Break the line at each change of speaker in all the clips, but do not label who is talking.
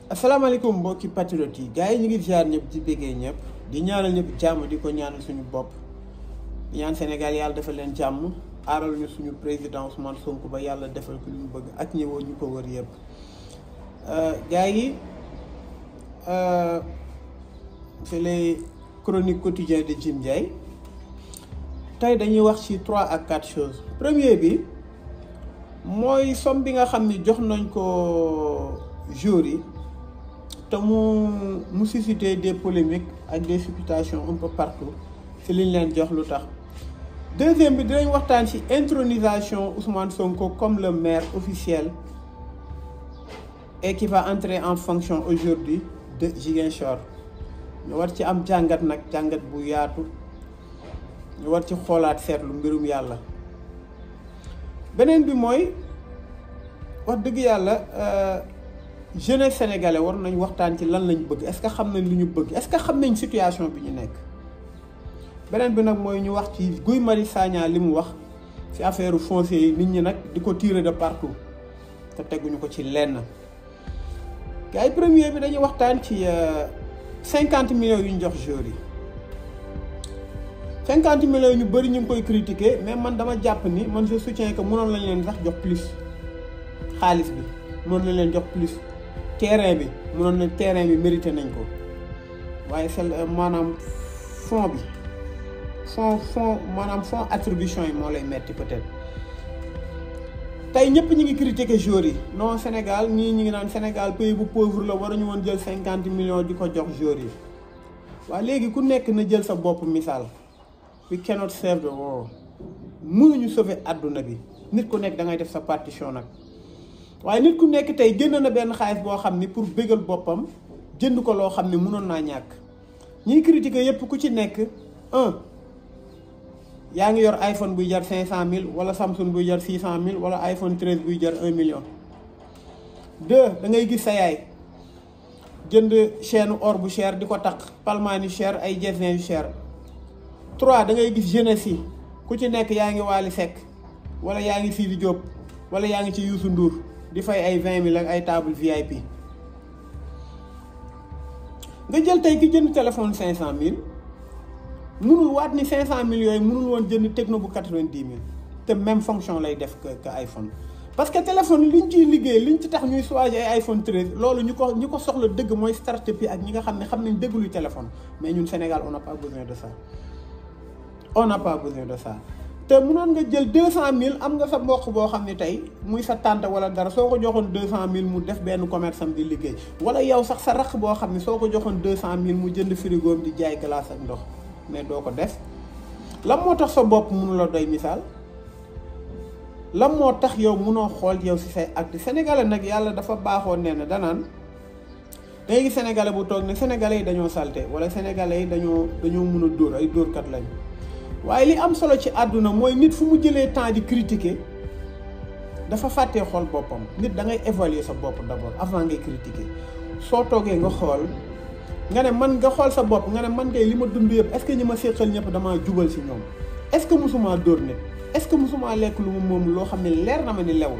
asalaamaaleykum mbokki patriote yi gars yi ñu ngi ziar ñëpp di béggee ñëpp di ñaanal ñëpp jàmm di ko ñaanal suñu bopp di ñaan Sénégal yàlla defal leen jàmm aaral ñu suñu président Ousmane Sonko ba yàlla defal ko lu ñu bëgg ak ñëwoon ñu ko wër yëpp gars yi c'est les chroniques quotidiennes de Jim Ndiaye tey dañuy wax ci 3 à 4 choses. Premier bi mooy somme bi nga xam ni jox nañ ko jour yi te mu suscité des polémiques ak des supputations un peu partout ci liñ leen jox lu tax. Deuxième bi dinañ waxtaan ci intronisation Ousmane Sonko comme le maire officiel et qui va entrer en fonction aujourd'hui de Ziguinchor. ñu war ci am jàngat nag jàngat bu yaatu ñu war ci xoolaat seetlu mbirum yàlla. beneen bi mooy wax dëgg yàlla jeunesse sénégalais war nañ waxtaan ci lan lañ bëgg est-ce que xam nañ lu ñu bëgg est-ce que xam nañ situation bi ñu nekk. beneen bi nag mooy ñu wax ci Guy Marius Sagna li mu wax ci affaire foncier yi nit ñi nag di ko tirer de partout te teguñu ko ci lenn. gars yi premier bi dañuy waxtaan ci 50 millions yu ñu jox joueurs yi 50 millions yu ñu bëri ñu ngi koy critiquer mais man dama jàpp ni man je soutiens que mënoon lañ leen sax jox plus xaalis bi mënoon lañ leen jox plus terrain bi mënoon na terrain bi mérité nañ ko waaye c'est maanaam fond bi maanaam fond attribution yi moo lay metti peut-être. tey ñëpp ñu ngi critiquer joueurs yi non Sénégal ñii ñu ngi naan Sénégal pays bu pauvre la waruñu woon jël 50 millions di ko jox joueurs yi waaye léegi ku nekk na jël sa bopp misaal. we cannot save the world mënuñu sauver àdduna bi nit ku nekk da ngay def sa partition nag waaye nit ku nekk tey génn na benn xaalis boo xam ni pour bégal boppam jënd ko loo xam ni mënoon naa ñàkk. ñiy critiquer yépp ku ci nekk yaa ngi yor iPhone buy jar 500000 wala Samsung buy jar 600000 wala iPhone 13 buy jar 1 million. 2 da ngay gis sa yaay jënd chaîne or bu cher di ko takk palmaan yu cher ay jersey yu cher. 3 da ngay gis jeunesse yi ku ci nekk yaa ngi Wally Seck wala yaa ngi Sidi Diop wala yaa ngi ci Youssou Ndour di fay ay 20000 ak ay table VIP. nga jël tey ki jënd téléphone 500000. mënul waat ni 500000 yooyu mënul woon jënd techno bu 90000 te même fonction lay def que iPhone. parce que téléphone liñ ciy liggéey liñ ci tax ñuy choisir ay iPhone 13 loolu ñu ko soxla dëgg mooy start-up yi ak ñi nga xam ne xam nañ dëgg luy téléphone mais ñun Sénégal on n'a pas besoin de ça. on n'a pas besoin de ça te mënoon nga jël 200000 am nga sa mbokk boo xam ne tey muy sa tante wala dara soo ko joxoon 200000 mu def benn commerce am di liggéey wala yow sax sa rakk boo xam ne soo ko joxoon 200000 mu jënd frigoom di jaay glace ak ndox. mais doo ko def lan moo tax sa bopp mënu la doy misaal lan moo tax yow mënoo xool yow ci say acte sénégalais nag yàlla dafa baaxoo nee na danaan dangay gis sénégalais bu toog ne sénégalais yi dañoo salte wala sénégalais yi dañoo mën a dóor ay dóorkat lañ waaye li am solo ci àdduna mooy nit fu mu jëlee temps di critiquer dafa fàttee xool boppam nit da ngay évaluer sa bopp d'abord avant ngay critiquer soo toogee nga xool nga ne man nga xool sa bopp nga ne man kay li ma dund yëpp est-ce que ñi ma séqal ñëpp damaa jubal ci ñoom est-ce que musuma dóor nit est-ce que musuma lekk lu mu moom loo xam ne leer na ma ni lewul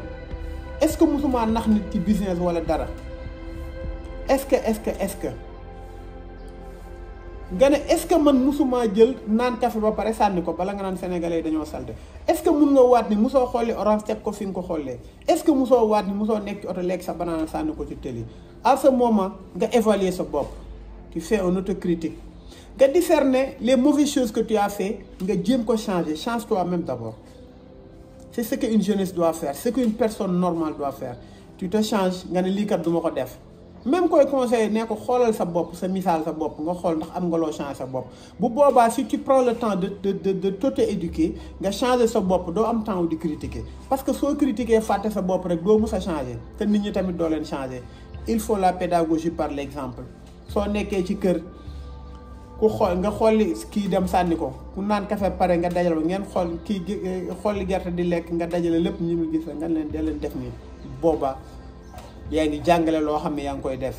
est-ce que musuma nax nit ci business wala dara est-ce que nga ne est-ce que man musuma jël naan café ba pare sànni ko bala nga naan sénégalais dañoo salte est-ce que mun nga waat ni musoo xolli orange teg ko fi nga ko xollee est-ce que musoo waat ni musoo nekk ci oto lekk sa banana sànni ko ci télé à ce moment nga évaluer sa bopp. Tu fais une autocritique. Nga discerner les mauvaises choses que tu as fait, nga jéem ko changer, change toi-même d'abord. C'est ce qu'une jeunesse doit faire, c'est ce qu'une personne normale doit faire. Tu te changes, nga ne lii kat du ma ko def. Même koy conseiller ne ko xoolal sa bopp sa misaal sa bopp nga xool ndax am nga loo changer sa bopp. Bu boobaa si tu prends le temps de t'auto-éduquer nga changer sa bopp doo am temps di critiquer. Parce que soo critiquer fàtte sa bopp rek doo mus a changer te nit ñi tamit doo leen changer. Il faut la pédagogie par l'exemple. soo nekkee ci kër ku xool nga xooli kii dem sànni ko ku naan café pare nga dajale ngeen xool kii xooli gerte di lekk nga dajale lépp ñu mu gis la nga leen def nii booba yaa ngi jàngale loo xam ne yaa ngi koy def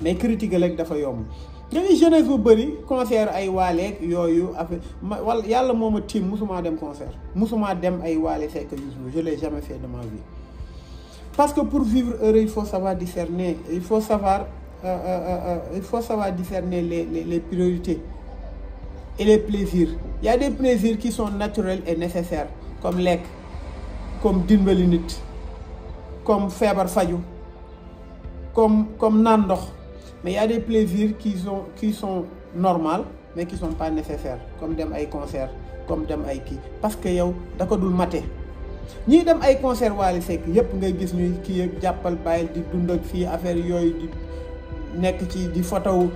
mais critiquer rek dafa yomb. nga ngi jeunesse bu bëri concert ay waaleeg yooyu affaire wala yàlla moo ma tiim musuma dem concert musuma dem ay Wally Seck Youssou je l'ai jamais fait de ma vie. Parce que pour vivre heureux, il faut savoir discerner, il faut savoir il faut savoir discerner les priorités et les plaisirs. Il y a des plaisirs qui sont naturels et nécessaires, comme lekk, comme dimbali nit, comme feebar faju, comme naan ndox. Mais il y a des plaisirs qui sont normaux mais qui sont pas nécessaires, comme dem ay concert, comme dem ay kii, parce que yow da ko dul mate. ñii dem ay concert Wally Seck yépp ngay gis ñuy kii ak jàppal bàyyil di dund ak fii affaire yooyu di nekk ci di photo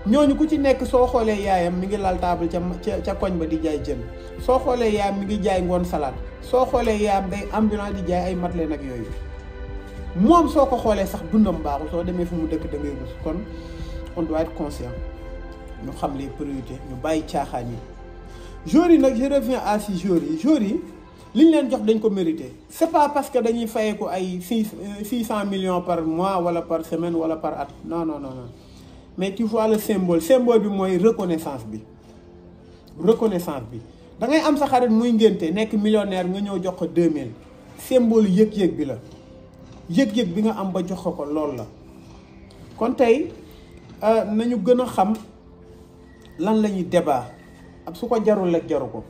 ñooñu ku ci nekk soo xoolee yaayam mi ngi lal table ca koñ ba di jaay jën, soo xoolee yaayam mi ngi jaay ngoon salade, soo xoolee yaayam day ambulant di jaay ay matelas nag yooyu. moom soo ko xoolee sax dundam baaxul, soo demee fu mu dëkk da ngay rus. Kon on doit être conscient, ñu xam les priorités, ñu bàyyi caaxaan yi. Joueurs yi nag je reviens à si joueurs yi li ñu leen jox dañ ko mérité. C'est pas parce que dañuy fayeeku ay 600 millions par mois wala par semaine wala par at, non. Mais tu vois le symbole bi mooy reconnaissance bi. Da ngay am sa xarit muy ngénte nekk millionnaire nga ñëw jox ko 2000, symbole yëg-yëg bi la. yëg-yëg bi nga am ba jox ko loolu la. kon tey nañu gën a xam lan la ñuy débat ab su ko jarul rek jaru ko.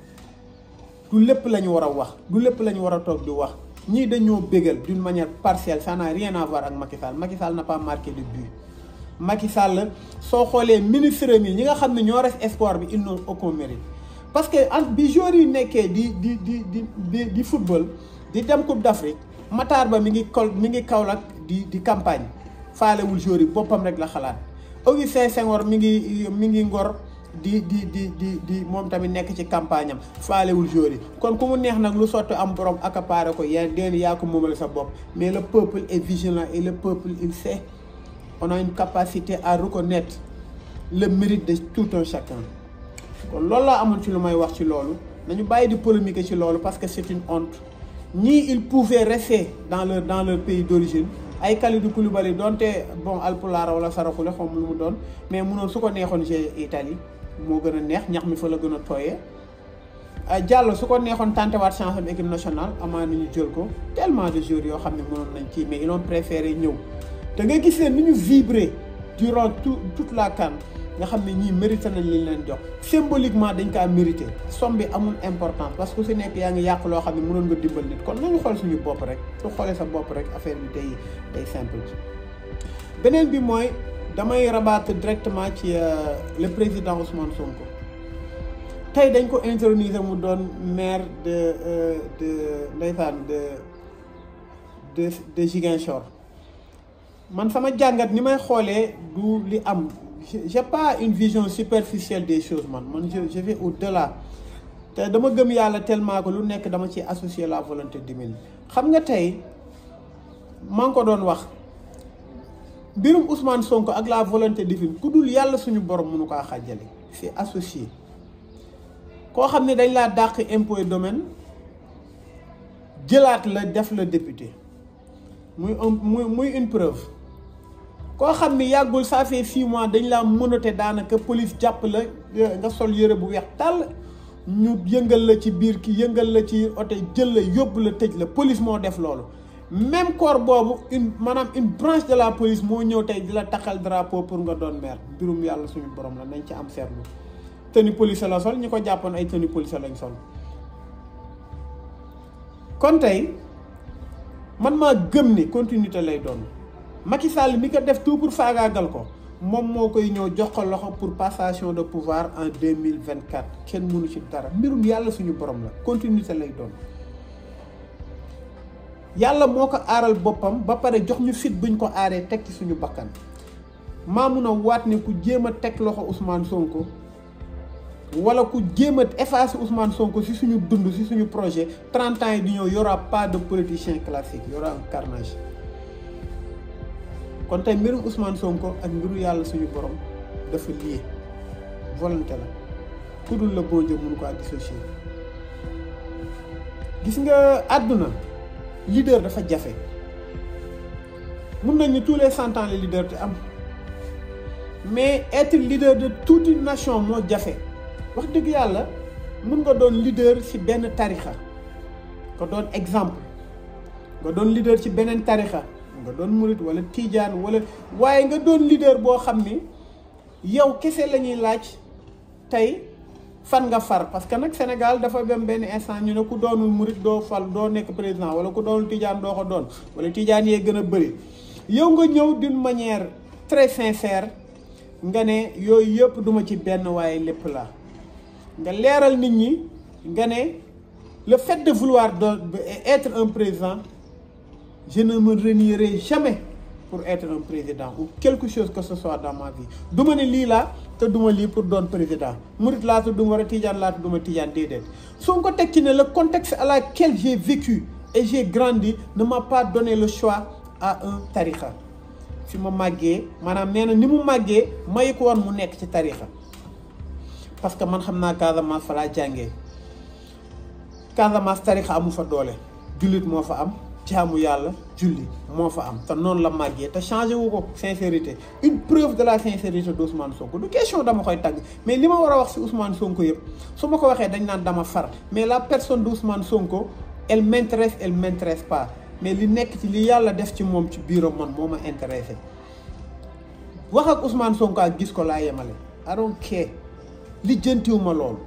du lépp la ñu war a wax, du lépp la ñu war a toog di wax. ñii dañoo bégal d'une manière partielle, ça n'a rien à voir ak Macky Sall. Macky Sall n'a pas marqué de but. Macky Sall soo xoolee ministre mi ñi nga xam ne ñoo res espoir bi ils n'ont aucun mérite. parce que bi joueurs yi nekkee di football di dem Coupe d'Afrique, Matar Ba mi ngi Kaolack di campagne faalewul joueurs yi boppam rek la xalaat. Augustin Senghor mi ngi Ngor di moom tamit nekk ci campagne am faalewul joueurs yi. kon ku mu neex nag lu sotti am borom accaparé ko yaa ko moomale sa bopp. mais le peuple est vigilant et le peuple il sait. On a une capacité à reconnaître le mérite de tout un chacun. kon loolu laa amoon ci lu may wax ci loolu nañu bàyyi di polémiquer ci loolu parce que c'est une honte. ñii ils pouvaient rester dans leur pays d'origine. ay Kalidou Koulibaly donte bon Alpulaar wala Saraxule xaw ma lu mu doon mais munoon su ko neexoon jouer Italie moo gën a neex ñax mi fa la gën a tooyee. Diallo su ko neexoon tantewaat chance am équipe nationale amaa nañu jël ko tellement de joueurs yoo xam ne mënoon nañ kii mais ils ont préféré ñëw. da ngay gis leen ni ñu vibrer durant toute la CAN nga xam ne ñii mérité nañ li leen jox symboliquement dañ kaa mérité. somme bi amul importance parce que su nekk yaa ngi yàq loo xam ne mënoon nga dimbal nit kon nañu xool suñu bopp rek su xoolee sa bopp rek affaire bi day simple. beneen bi mooy damay rabattre directement ci le président Ousmane Sonko tey dañ ko introniser mu doon maire de Ziguinchor. man sama jàngat ni may xoolee du li am j'ai pas une vision superficielle des choses man je vais au-delà te dama gëm yàlla tellement que lu nekk dama ci associer la volonté divine. xam nga tey maa ngi ko doon wax mbirum Ousmane Sonko ak la volonté divine ku dul yàlla suñu borom mënu kaa xàjjale. c'est associé koo xam ne dañ laa dàq impôt et domaine jëlaat la def la député muy une preuve. koo xam ni yàggul ça fait 6 mois dañ laa menotté daanaka police jàpp la nga sol yëre bu weex tàll ñu yëngal la ci biir ki yëngal la ci oto jël la yóbbu la tëj la police moo def loolu. même corps boobu une branche de la police moo ñëw tey di la taxal drapeau pour nga doon maire mbirum yàlla suñu borom la nañ ci am seetlu. tenue police la sol ñi ko jàppoon ay tenue police lañ sol kon tey man maa gëm ni continuité lay doon. Macky Sall mi ko def tout pour faagaagal ko moom moo koy ñëw jox ko loxo pour passation de pouvoir en 2024 kenn mënu ci dara mbirum yàlla suñu borom la continuité lay doon. yàlla moo ko aaral boppam ba pare jox ñu fit buñ ko aaree teg ci suñu bakkan maa mun a waat ne ku jéem a teg loxo Ousmane Sonko wala ku jéem a effacer Ousmane Sonko si suñu dund si suñu projet 30 ans yi di ñëw y aura pas de politicien classique y aura un carnage. kon tey mbirum Ousmane Sonko ak mbiru yàlla suñu borom dafa lié volonté la ku dul la boo jëm mënu ko dissocier. gis nga àdduna leader dafa jafe mun nañu tous les 100 ans les leaders te am mais être leader de toute une nation moo jafe. wax dëgg yàlla mun nga doon leader ci benn tarixa nga doon exemple nga doon leader ci beneen tarixa nga doon murit wala tijaan wala waaye nga doon leader boo xam ni yow kese la ñuy laaj tey fan nga far parce que nag Sénégal dafa dem benn instant ñu ne ku doonul murit doo fal doo nekk président wala ku doonul tijaan doo ko doon wala tijaan yee gën a bëri yow nga ñëw d'une manière très sincère nga ne yooyu yëpp duma ci benn waaye lépp la nga leeral nit ñi nga ne le fait de vouloir être un président je ne me renierai jamais pour être un président ou quelque chose que ce soit dans ma vie duma ne lii laa te duma lii pour doon président murit laa te duma war a tijaan laa te duma tijaan déedéet soo ko teg ci ne le contexte à laquelle j'ai vécu et j'ai grandi ne m'a pas donné le choix à un tarixa fi ma màggee maanaam nee na ni mu màggee mayu ko woon mu nekk ci tarixa parce que man xam naa Casamance fa laa jàngee Casamance tarixa amu fa doole jullit moo fa am jaamu yàlla julli moo fa am te noonu la màggee te changé wu ko sincérité une preuve de la sincérité de Ousmane Sonko du question dama koy tagg mais li ma war a wax ci Ousmane Sonko yëpp su ma ko waxee dañ naan dama far mais la personne de Ousmane Sonko elle m'intéresse pas mais li nekk ci li yàlla def ci moom ci biiram man moo ma intéressé wax ak Ousmane Sonko ak gis ko laa yemale I don't care li jëntiwu ma loolu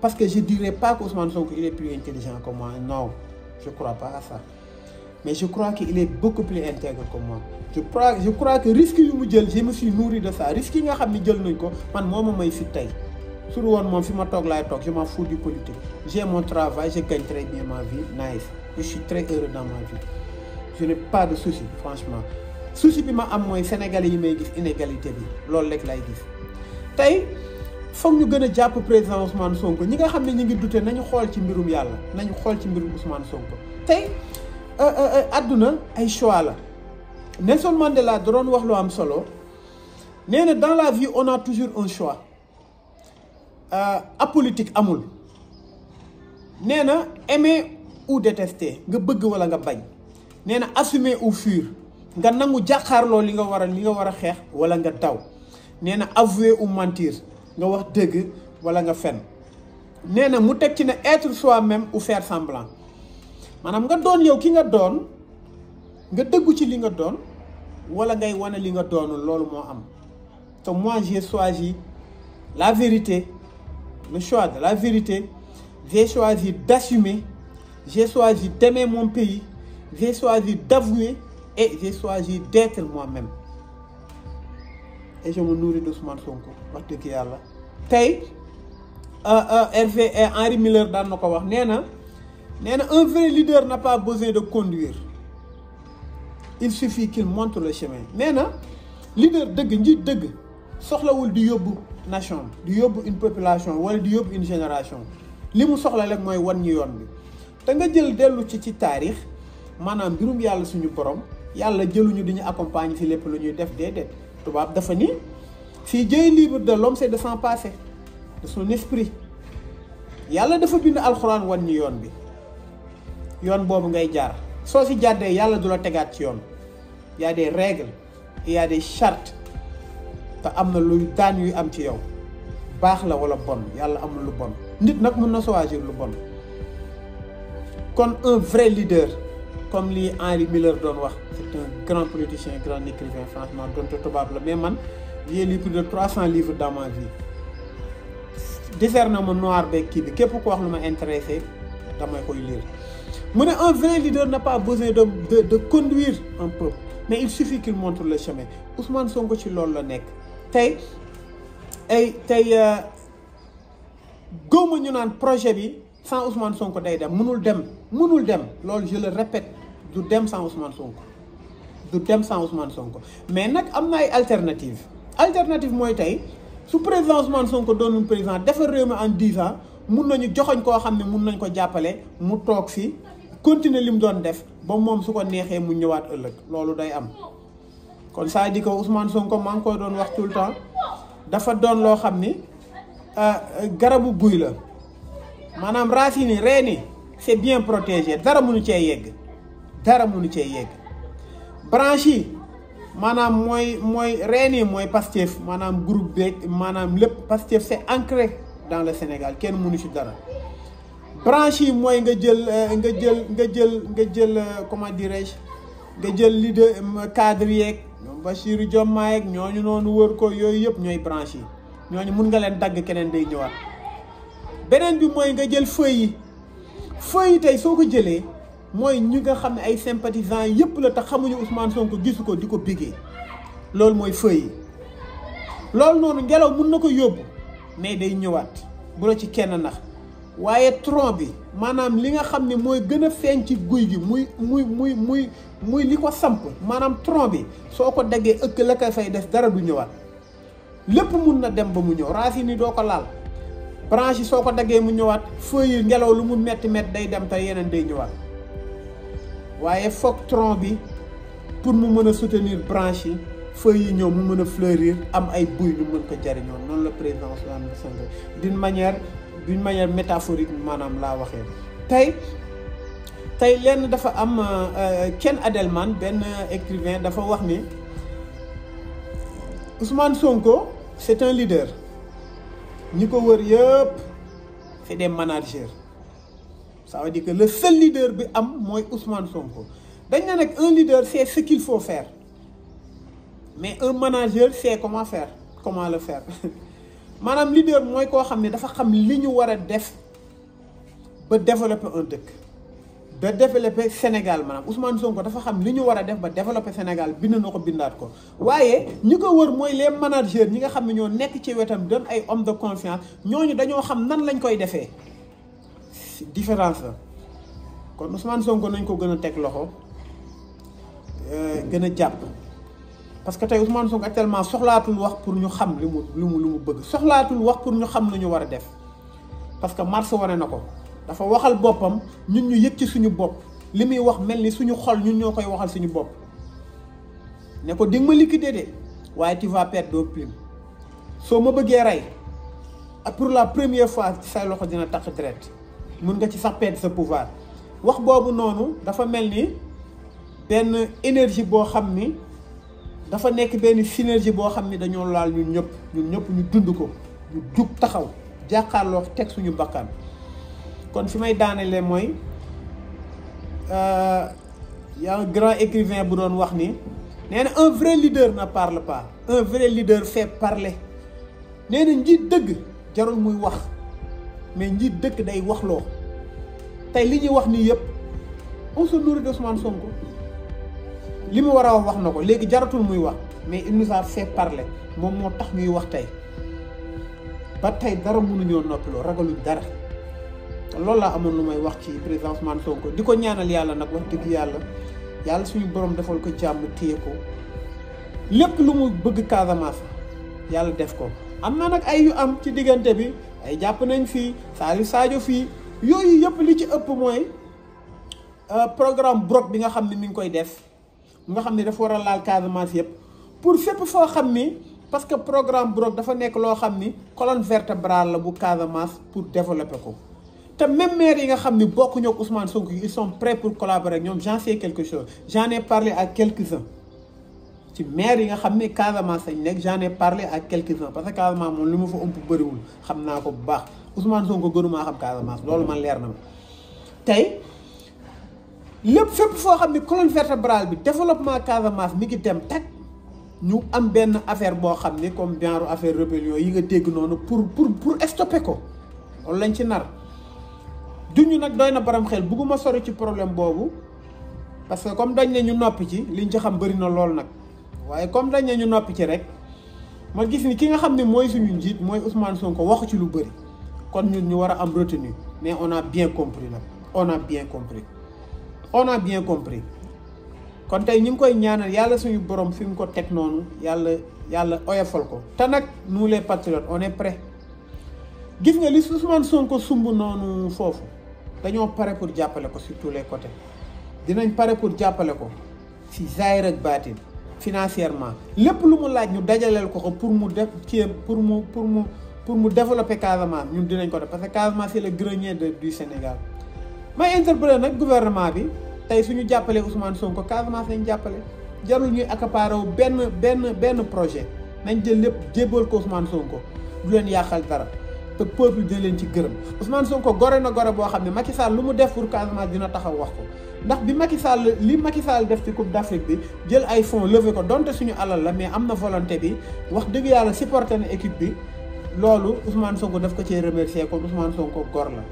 parce que je dirais pas que Ousmane Sonko il est plus intelligent que moi non je crois pas à ça mais je crois qu'il est beaucoup plus intègre que moi je crois que risque yu mu jël je me suis nourri de ça risque yi nga xam ne jël nañ ko man moo ma may fi tey sur woon moom fi ma toog laay toog je m'en fous du politique j'ai mon travail je gagne très bien ma vie nice je suis très heureux dans ma vie je n'ai pas de souci franchement souci bi ma am mooy sénégalais yi may gis inégalité bi loolu rek lay gis tey foog ñu gën a jàpp président Ousmane Sonko ñi nga xam ne ñu ngi dute nañu xool ci mbirum yàlla nañu xool ci mbirum Ousmane Sonko tey àdduna ay choix la Nelson Mandela da doon wax lu am solo nee na dans la vie on a toujours un choix apolitique amul nee na aimer ou détester nga bëgg wala nga bañ nee na assumer ou fuir nga nangu jàkkaarloo li nga war a xeex wala nga daw nee na avouer ou mentir nga wax dëgg wala nga fen nee na mu teg ci ne être soi-même ou faire semblant maanaam nga doon yow ki nga doon nga dëggu ci li nga doon wala ngay wane li nga doonul loolu moo am te moi j'ai choisi la vérité le choix de la vérité j'ai choisi d'assumer j'ai choisi d'aimer mon pays j'ai choisi d'avouer et j'ai choisi d'être moi-même et je me nourris d'Ousmane Sonko wax dëgg yàlla tey Hervé Henri Miller daan na ko wax nee na un vrai leader n'a pas besoin de conduire il suffit qu'il montre le chemin nee na leader dëgg njiit dëgg soxlawul di yóbbu nation di yóbbu une population wala di yóbbu une génération li mu soxla rek mooy wan ñu yoon bi te nga jël dellu ci taarix maanaam mbirum yàlla suñu borom yàlla jëluñu di ñu accompagner ci lépp lu ñuy def déedéet tubaab dafa ni fii Dieu libre de l'homme c'est de s'en passer de son esprit yàlla dafa bind alxuraan wan ñu yoon bi yoon boobu ngay jaar soo si jàddee yàlla du la tegaat ci yoon y a des règles il y a des chartes te am na luy daan yuy am ci yow baax la wala bon yàlla amul lu bon nit nag mën na choisir lu bon kon un vrai leader comme li Henri Miller doon wax c'est un grand politicien grand écrivain franchement donte tubaab la mais man j'ai lu plus de 300 livres dans ma vie décerné ma noir beeg kii bi képp ko wax lu ma intéressé damay koy lire mu ne un vrai leader n'a pas besoin de conduire un peuple mais il suffit qu'il montre le chemin Ousmane Sonko ci loolu la nekk tey góoma ñu naan projet bi sans Ousmane Sonko day dem mënul dem loolu je le répète du dem sans Ousmane Sonko mais nag am na ay alternative mooy tey su président Ousmane Sonko doonul président defar réew mi en 10 ans mun nañu joxoñ koo xam ne mun nañ ko jàppale mu toog fi continuer li mu doon def ba moom su ko neexee mu ñëwaat ëllëg loolu day am kon ça dit que Ousmane Sonko maa ngi koy doon wax tout le temps dafa doon loo xam ni garabu guy la maanaam racines yi reen yi c'est bien protégé dara mënu cee yegg branche yi maanaam mooy reen yi mooy Pastef maanaam groupe beeg maanaam lépp Pastef c'est ancré dans le Sénégal kenn mënu ci dara branche yi mooy nga jël comment dirais-je nga jël leader cadre yeeg ñoom Bassirou Diomaye ak ñooñu noonu wër ko yooyu yëpp ñooy branche yi ñooñu mun nga leen dagg keneen day ñëwaat. beneen bi mooy nga jël feuille yi tey soo ko jëlee mooy ñi nga xam ne ay sympathisants yëpp la te xamuñu Ousmane Sonko gisu ko di ko bigee loolu mooy feuille yi loolu noonu ngelaw mun na ko yóbbu mais day ñëwaat bu la ci kenn nax waaye tronc bi maanaam li nga xam ne mooy gën a feeñ ci guy gi muy li ko samp maanaam tronc bi soo ko daggee ëkk la koy fay des dara du ñëwaat lépp mun na dem ba mu ñëw racine yi doo ko laal branche yi soo ko daggee mu ñëwaat feuille yi ngelaw lu mu metti day dem te yeneen day ñëwaat waaye foog tronc bi pour mu mën a soutenir branche yi feuilles yi ñëw mu mën a fleurir am ay buy ñu mën ko jariñoo noonu la président Ousmane Sonko d'une manière métaphorique maanaam laa waxee tey lenn dafa am Ken Adelman benn écrivain dafa wax ni Ousmane Sonko c'est un leader ñi ko wër yëpp c'est des managers ça veut dire que le seul leader bi am mooy Ousmane Sonko dañ ne nag un leader c'est ce qu'il faut faire mais un manager sait comment le faire maanaam leader mooy koo xam ne dafa xam li ñu war a def ba développer un dëkk ba développer Sénégal maanaam Ousmane Sonko dafa xam li ñu war a def ba développer Sénégal bind na ko bindaat ko waaye ñi ko wër mooy les managers ñi nga xam ne ñoo nekk ci wetam doon ay homme de confiance ñooñu dañoo xam nan lañ koy defee différence la kon Ousmane Sonko nañ ko gën a teg loxo gën a jàpp parce que tey Ousmane Sonko actuellement soxlaatul wax pour ñu xam li mu bëgg soxlaatul wax pour ñu xam lu ñu war a def parce que mars wane na ko dafa waxal boppam ñun ñu yëg ci suñu bopp li muy wax mel ni suñu xol ñun ñoo koy waxal suñu bopp ne ko di nga ma liquider de waaye tu vas perdre deux plumes soo ma bëggee rey pour la première fois say loxo dina takk deret mun nga ci sax perdre sa pouvoir wax boobu noonu dafa mel ni benn énergie boo xam ni dafa nekk benn synergie boo xam ni dañoo laal ñun ñëpp ñu dund ko ñu jug taxaw jàkkaarloo teg suñu bakkan kon fi may daanelee mooy y a un grand écrivain bu doon wax ni nee na un vrai leader ne parle pas un vrai leader fait parler nee na njiit dëgg jarul muy wax mais njiit dëgg day waxloo tey li ñuy wax nii yëpp on se nourrit d'Ousmane Sonko li mu war a wax na ko léegi jaratul muy wax mais il nous a fait parler moom moo tax ñuy wax tey ba tey dara mënuñoo noppiloo ragaluñ dara loolu laa amoon lu may wax ci président Ousmane Sonko di ko ñaanal yàlla nag wax dëgg yàlla suñu borom defal ko jàmm téye ko lépp lu mu bëgg Casamance yàlla def ko. am na nag ay yu am ci diggante bi ay jàpp nañ fii Salif Sadio fii yooyu yëpp li ci ëpp mooy programme Brok bi nga xam ne mi ngi koy def nga xam ne dafa war a laal Casamance yëpp pour fépp foo xam ni parce que programme Brok dafa nekk loo xam ni colonne vertébrale la bu Casamance pour développer ko. te même maire yi nga xam ni bokkuñu ak Ousmane Sonko ils sont prêts pour collaborer ak ñoom j'en sais quelque chose j'en ai parlé à quelques-uns ci maire yi nga xam ni Casamance lañ nekk j'en ai parlé à quelques-uns parce que Casamance moom li ma fa ëmp bëriwul xam naa ko bu baax Ousmane Sonko gënumaa xam Casamance loolu man leer na ma tey lépp fépp foo xam ni colonne vertébrale bi développement Casamance mi ngi dem teg ñu am benn affaire boo xam ni comme genre affaire rébellion yi nga dégg noonu pour stopper ko loolu lañ ci nar. duñu nag doy na baram xel bugguma sori ci problème boobu parce que comme dañ ne ñu noppi ci liñ ci xam bëri na lool nag waaye comme dañ ne ñu noppi ci rek ma gis ni ki nga xam ne mooy suñu njiit mooy Ousmane Sonko waxu ci lu bëri kon ñun ñu war a am retenue mais on a bien compris nag on a bien compris kon tey ñu ngi koy ñaanal yàlla suñu borom fi mu ko teg noonu yàlla oyofal ko te nag nous les patriotes on est prêts gis nga li Ousmane Sonko sumb noonu foofu dañoo pare pour jàppale ko sur tous les côtés dinañ pare pour jàppale ko ci zahir ak baatin financièrement lépp lu mu laaj ñu dajaleel ko pour mu def ci pour mu développer Casamance ñun dinañ ko def parce que Casamance c'est le grenier du Sénégal. may interpeller nag gouvernement bi tey suñu jàppalee Ousmane Sonko Casamance lañ jàppale jarul ñuy accaparer wu benn projet nañ jël lépp jébbal ko Ousmane Sonko du leen yàqal dara. te peuple dina leen ci gërëm Ousmane Sonko gore na gore boo xam ne Macky Sall lu mu def pour Casamance dina taxaw wax ko ndax bi Macky Sall def ci Coupe d'Afrique bi jël ay fonds levé ko donte suñu alal la mais am na volonté bi wax dëgg yàlla supporté na équipe bi loolu Ousmane Sonko daf ko cee remercier kon Ousmane Sonko gor la.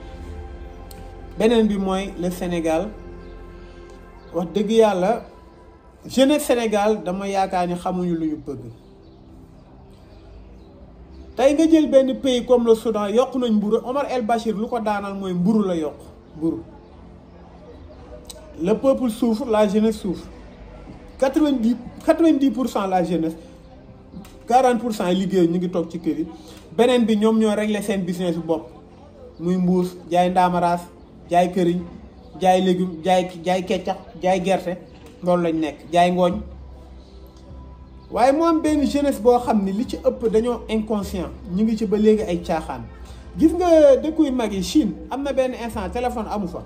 beneen bi mooy le Sénégal wax dëgg yàlla jeunesse Sénégal dama yaakaar ni xamuñu lu ñu bëgg. tey nga jël benn pays comme le Soudan yokk nañ mburu Omar El Bachir lu ko daanal mooy mburu la yokk mburu le peuple souffre la jeunesse souffre 90% la jeunesse 40% liggéey ñu ngi toog ci kër yi beneen bi ñoom ñoo régler seen business bu bopp muy mbuus jaay ndaamaraas jaay këriñ jaay légume jaay keccax jaay gerte loolu lañ nekk jaay ngooñ waaye moo am benn jeunesse boo xam ni li ci ëpp dañoo inconscient ñu ngi ci ba léegi ay caaxaan gis nga dëkkuy mag yi Chine am na benn instant téléphone amu fa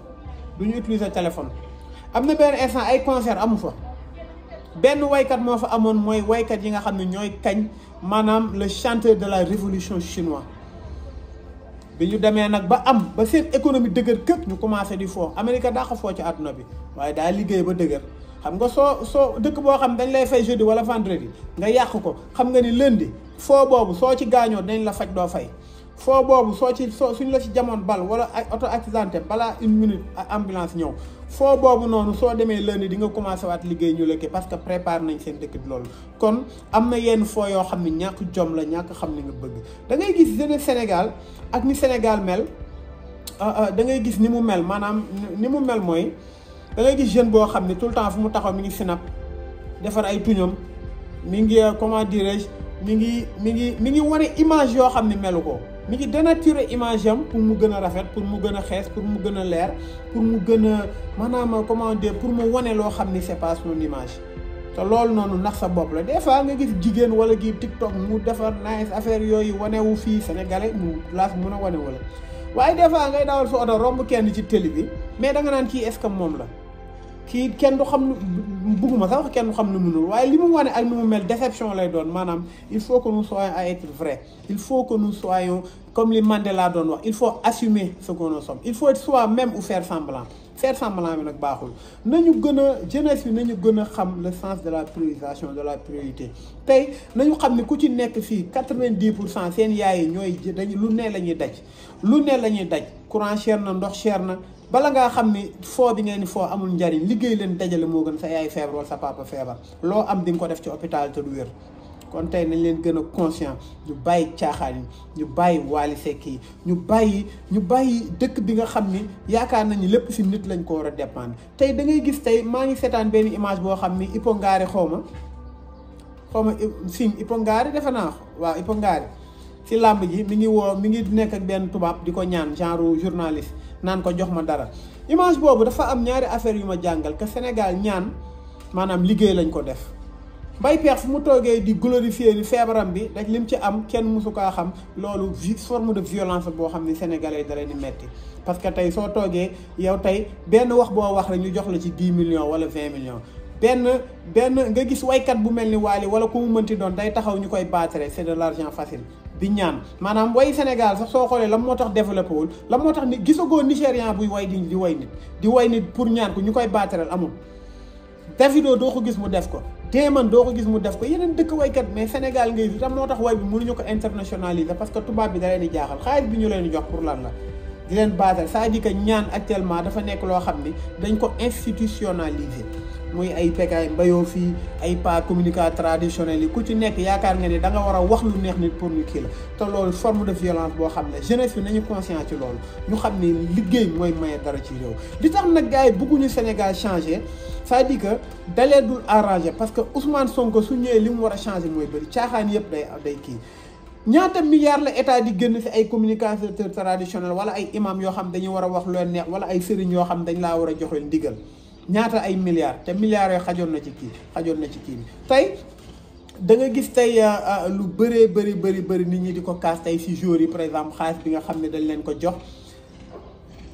du ñu utiliser téléphone am na benn instant ay concert amu fa benn waykat moo fa amoon mooy waykat yi nga xam ne ñooy kañ maanaam le chanteur de la révolution chinoise bi ñu demee nag ba am ba seen économie dëgër këpp ñu commencé di foo Amérique daa ko foo ci àdduna bi waaye daa liggéey ba dëgër xam nga soo dëkk boo xam dañ lay fay jeudi wala vendredi nga yàq ko xam nga ni lundi foo boobu soo ci gaañoo dañ la faj doo fay foo boobu suñ la ci jamoon bal wala ay auto accidenté balaa une minute ambulance ñëw foo boobu noonu soo demee lundi di nga commencé waat liggéey ñu lëkkee parce que prépare nañ seen dëkk loolu kon am na yenn foo yoo xam ne ñàkk jom la ñàkk xam ni nga bëgg da ngay gis jeunesse Sénégal ak ni Sénégal mel da ngay gis ni mu mel maanaam ni mu mel mooy da ngay gis jeune boo xam ne tout le temps fu mu taxaw mi ngi sinap defar ay tuñam mi ngi comment dirais-je mi ngi wane image yoo xam ne melu ko mi ngi dénaturer image am pour mu gën a rafet pour mu gën a xees pour mu gën a leer pour mu gën a maanaam comment dire pour mu wane loo xam ni c'est pas son image te loolu noonu nax sa bopp la des fois nga gis jigéen wala gi TikTok mu defar nice affaire yooyu wanewu fii sénégalais mu laas mun a wane wala waaye des fois ngay dawal sa oto romb kenn ci télé bi mais da nga naan kii est-ce que moom la kii kenn du xam lu bugguma sax wax kenn du xam lu munul waaye li mu wane ak ni mu mel déception lay doon maanaam il faut que nous soyons à être vrai il faut que nous soyons comme li Mandela doon wax il faut assumer ce que nous sommes il faut être soi-même ou faire semblant bi nag baaxul nañu gën a jeunesse bi nañu gën a xam le sens de la priorisation de la priorité tey nañu xam ni ku ci nekk fii 90% seen yaay yi ñooy dañu lu ne la ñuy daj courant cher na ndox cher na bala ngaa xam ni foo bi ngeen ni foo amul njariñ liggéey leen dajale moo gën sa yaay feebar wala sa papa feebar loo am di nga ko def ci hôpital te du wér kon tey nañ leen gën a conscient ñu bàyyi caaxaan yi ñu bàyyi Wally Seck yi ñu bàyyi dëkk bi nga xam ni yaakaar nañu lépp si nit lañ ko war a dépendre tey da ngay gis tey maa ngi seetaan benn image boo xam ni Ipo Ngari xaw ma sim Ipo Ngari defe naa waaw Ipo Ngari si làmb ji mi ngi nekk ak benn tubaab di ko ñaan genre journaliste naan ko jox ma dara image boobu dafa am ñaari affaire yu ma jàngal que Sénégal ñaan maanaam liggéey lañ ko def Mbaye Pekh fu mu toogee di glorifier ni feebaram bi rek lim ci am kenn mësu kaa xam loolu forme de violence boo xam ni sénégalais da leen di metti parce que tey soo toogee yow tey benn wax boo wax rek ñu jox la ci 10 millions wala 20 millions benn nga gis waykat bu mel ni Wally wala ku mu mënti doon day taxaw ñu koy battre c'est de l'argent facile di ñaan maanaam way Sénégal sax soo xoolee lan moo tax développé wul lan moo tax ni gisagoo Nigérian buy way di way nit pour ñaan ko ñu koy battrel amul Davido doo ko gis mu def ko Téeman doo ko gis mu def ko yeneen dëkk waykat mais Sénégal ngay tam moo tax way bi mënuñu ko internationaliser parce que tubaab bi da leen di jaaxal xaalis bi ñu leen di jox pour lan la di leen battre c'est-à-dire que ñaan actuellement dafa nekk loo xam ni dañ ko institutionnaliser muy ay pekaay mbayoo fii ay pas communicateur traditionnel yi ku ci nekk yaakaar nga ni da nga war a wax lu neex nit pour ñu kii la te loolu forme de violence boo xam ne jeunesse bi nañu conscient ci loolu ñu xam ne liggéey mooy maye dara ci réew li tax nag gars yi bëgguñu Sénégal changer c'est-à-dire que dalee dul arranger parce que Ousmane Sonko su ñëwee li mu war a changer mooy bëri caaxaan yëpp day kii ñaata milliards la état di génn ci ay communicateurs traditionnels wala ay imam yoo xam dañuy war a wax lu leen neex wala ay sëriñ yoo xam dañ laa war a joxe ndigal ñaata ay milliards te milliards yooyu xajoon na ci kii bi tey da nga gis tey lu bëree bëri nit ñi di ko kaas tey ci jours yi par exemple xaalis bi nga xam ne dañ leen ko jox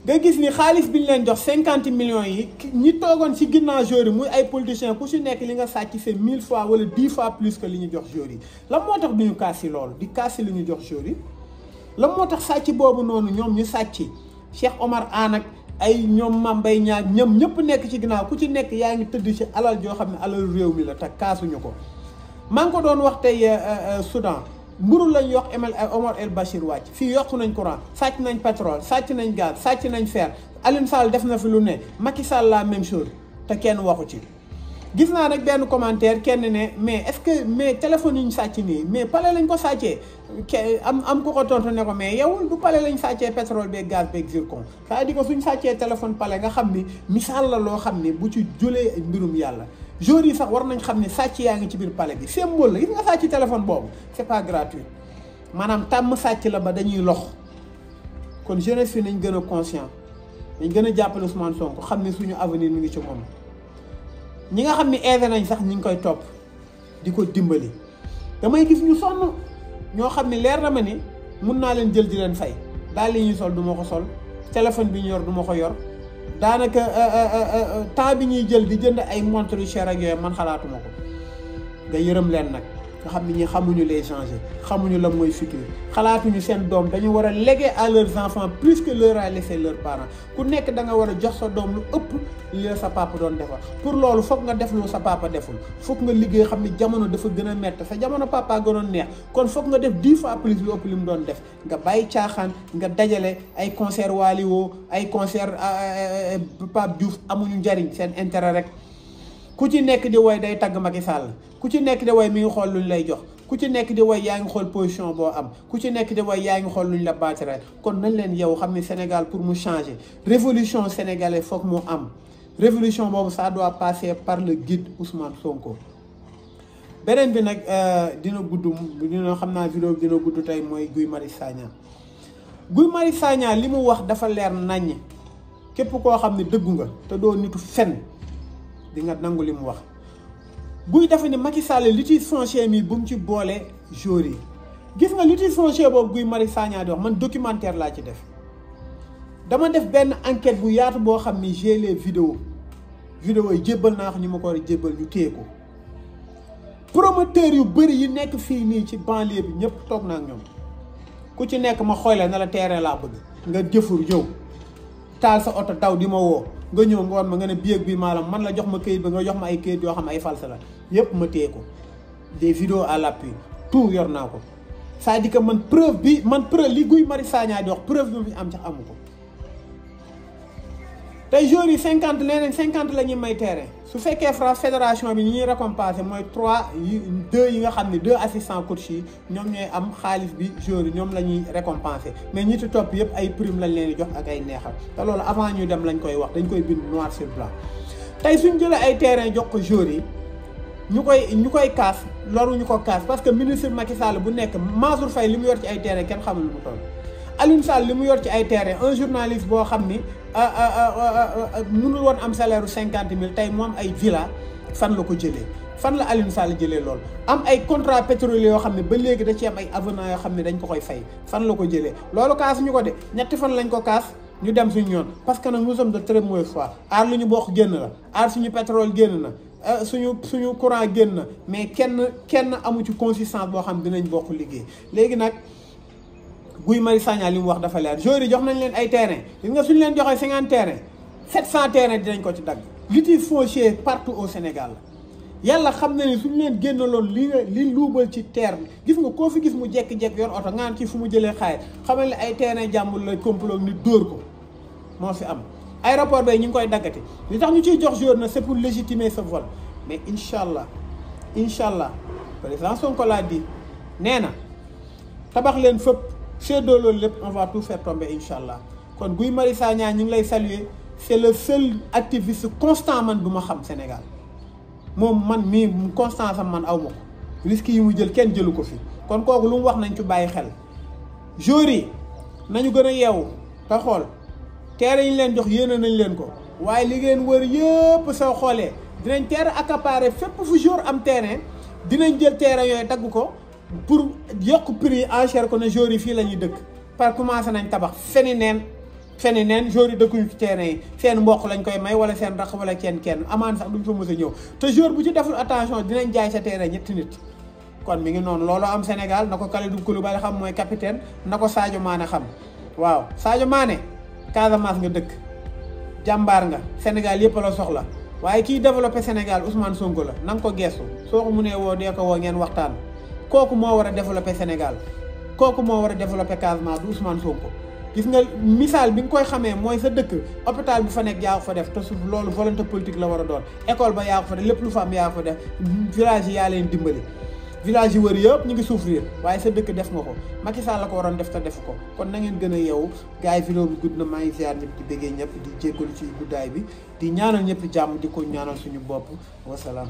nga gis ni xaalis bi ñu leen jox 50 millions yi ñi toogoon ci ginnaaw jours yi muy ay politiciens ku ci nekk li nga sàcc c'est 1000 fois wala 10 fois plus que li ñu jox jours yi lan moo tax du ñu kaas ci loolu di kaas ci li ñu jox jours yi la moo tax sàcc boobu noonu ñoom ñu sàcc Cheikh Omar Anne ak ay ñoom Mame Mbaye Niang ñoom ñëpp nekk ci ginnaaw ku ci nekk yaa ngi tëdd ci alal joo xam ne alal réew mi la te kaasuñu ko. maa ngi ko doon wax tey Soudan mburu lañ yokk Omar El Bachir wàcc fii yokku nañ courant sàcc nañ pétrole sàcc nañ gaz sàcc nañ fer Alioune Sall def na fi lu ne Macky Sall la même chose te kenn waxu ci. gis naa nag benn commentaire kenn ne mais est-ce que mais téléphone yi ñu sàcc nii mais pale lañ ko sàccee am ku ko tontu ne ko mais yow du pale lañ sàccee pétrole beeg gaz beeg zircon c'est-à-dire que suñ sàccee téléphone pale nga xam ni misaal la loo xam ni bu ci julee mbirum yàlla jour yi sax war nañ xam ni sàcc yaa ngi ci biir pale bi symbole la gis nga sàcc téléphone boobu c'est pas gratuit maanaam tàmm sàcc la ba dañuy lox kon jeunesse fi nañ gën a conscient nañ gën a jàppale Ousmane Sonko xam ni suñu avenir mi ngi ci moom. ñi nga xam ni aidé nañ sax ñi ngi koy topp di ko dimbali damay gis ñu sonn ñoo xam ni leer na ma ni mun naa leen jël di leen fay daal li ñuy sol du ma ko sol téléphone bi ñu yor du ma ko yor daanaka temps bi ñuy jël di jënd ay montre yu cher ak yooyu man xalaatuma ko nga yërëm leen nag nga xam ni ñi xamuñu les changer xamuñu la mooy futur xalaatuñu seen doom dañu war a léguer à leurs enfants plus que leur a laissé leurs parents ku nekk da nga war a jox sa doom lu ëpp li la sa papa doon defar pour loolu foog nga def lu sa papa deful foog nga liggéey xam ni jamono dafa gën a métti sa jamono papa gënoon neex kon foog nga def 10 fois plus lu ëpp li mu doon def nga bàyyi caaxaan nga dajale ay concert Waliwo ay concert Pape Diouf amuñu njariñ seen intérêt rek ku ci nekk di woy day tagg Macky Sall ku ci nekk di woy mi ngi xool luñ lay jox ku ci nekk di woy yaa ngi xool position boo am ku ci nekk di woy yaa ngi xool luñ la battre kon nañ leen yow xam ni Sénégal pour mu changer révolution sénégalaise foog mu am révolution boobu ça doit passer par le guide Ousmane Sonko. beneen bi nag dina gudd dina xam naa vidéo bi dina gudd tey mooy Guy Marius Sagna Guy Marius Sagna li mu wax dafa leer naññ képp koo xam ne dëggu nga te doo nitu fen di nga nangu li mu wax Guy dafa ni Macky Sall litige foncier mi bu mu ci boole jour yi gis nga litige foncier boobu Guy Marius Sagna di wax man documentaire laa ci def dama def benn enquête bu yaatu boo xam ni j'ai les vidéos yi jébbal naa ko ñu ma ko war a jébbal ñu téye ko promoteur yu bëri yi nekk fii nii ci banlieue bi ñëpp toog naa ak ñoom ku ci nekk ma xoolee na la terrain laa bëgg nga jëfur ñëw taal sa oto daw di ma woo nga ñëw nga woon ma nga ne bii ak bii maalam man la jox ma këyit ba nga jox ma ay këyit yoo xam ay falsa la yëpp ma téye ko des vidéos à l'appui tout yor naa ko c'est-à-dire que man preuve li Guy Marius Sagna di wax preuve bi mu fi am sax amu ko tey jours yi 50 nee nañ 50 la ñuy may terrain su fekkee France fédération bi ñi ñuy récompenser mooy 2 yi nga xam ne 2 assistants coach yi ñoom ñooy am xaalis bi jours yi ñoom la ñuy récompenser mais ñi ci topp yëpp ay prime lañ leen di jox ak ay neexal te loolu avant ñuy dem lañ koy wax dañ koy bind noir sur blanc tey suñ jëlee ay terrain jox ko jours yi ñu koy kaas loru ñu ko kaas parce que ministre Macky Sall bu nekk Mansour Faye li mu yor ci ay terrain kenn xamul lu mu toll Alioune Sall li mu yor ci ay terrain un journaliste boo xam ni mënul woon am salaire u 50 000 tey mu am ay villa fan la ko jëlee fan la Alioune Sall jëlee loolu am ay contrat pétrolier yoo xam ne ba léegi da ci am ay avenant yoo xam ne dañ ko koy fay fan la ko jëlee loolu kaas ñu ko de ñetti fan lañ ko kaas ñu dem suñu yoon parce que nag nous sommes de très mauvaise foi aar lu ñu bokk génn la aar suñu pétrole génn na suñu courant génn na mais kenn amu ci consistance boo xam dinañ bokk liggéey léegi nag Guy Marius Sagna li mu wax dafa leer joueurs yi jox nañ leen ay terrain gis nga suñu leen joxee 50 terrain 700 terrain dinañ ko ci dagg litige foncier partout au Sénégal la yàlla xam na ni suñu leen génnaloon li luubal ci terre bi gis nga koo fi gis mu jekki-jekki yor oto nga ci fu mu jëlee xaalis xamal ne ay terrain jàmbur la complot ni dóor ko moo fi am aéroport bay ñu ngi koy daggati li tax ñu ciy jox joueur na c'est pour légitimer ce vol mais incha allah président Sonko laa di nee na tabax leen fépp seddoo loolu lépp on va tout faire tomber incha allah kon Guy Marius Sagna ñu ngi lay saluer c'est le seul activiste constant man bu ma xam Sénégal moom man mii constant sam man aw ma ko risque yi mu jël kenn jëlu ko fi kon kooku lu mu wax nañ ci bàyyi xel joueurs yi nañu gën a yeewu te xool terrain yi ñu leen jox yéene nañ leen ko waaye li ngeen wër yëpp soo xoolee dinañ terrain accaparé fépp fu jour am terrain dinañ jël terrain yooyu dagg ko pour yokk prix enchère ko ne joueurs yi fii la ñuy dëkk par commencé nañ tabax feni neen joueurs yi dëkkuñu ci terrain yi seen mboq lañ koy may wala seen rax wala kenn amaan sax duñ fa mës a ñëw te joueur bu ci deful attention dinañ jaay sa terrain ñetti nit kon mi ngi noonu loolu am Sénégal na ko Kalidou Koulibaly xam mooy capitaine na ko Sadio Mané xam waaw Sadio Mané Casamance nga dëkk jàmbaar nga Sénégal yëpp la soxla waaye kiy développé Sénégal Ousmane Sonko la na nga ko gestu soo ko mënee woo dee ko woo ngeen waxtaan kooku moo war a développé Sénégal kooku moo war a développé Casamance du Ousmane Sonko gis nga misaal bi nga koy xamee mooy sa dëkk hôpital bi fa nekk yaa ko fa def te su loolu volonté politique la war a doon école ba yaa ko fa def lépp lu fa am yaa ko fa def village yi yaa leen dimbali village yi wër yëpp ñu ngi souffrir waaye sa dëkk def nga ko Macky Sall la ko waroon def te def ko kon na ngeen gën a yeewu gars yi vidéo bi gudd na maa ngi ziar ñëpp di bëggee ñëpp di jéggalu ci guddaay bi di ñaanal ñëpp jàmm di ko ñaanal suñu bopp wasalaam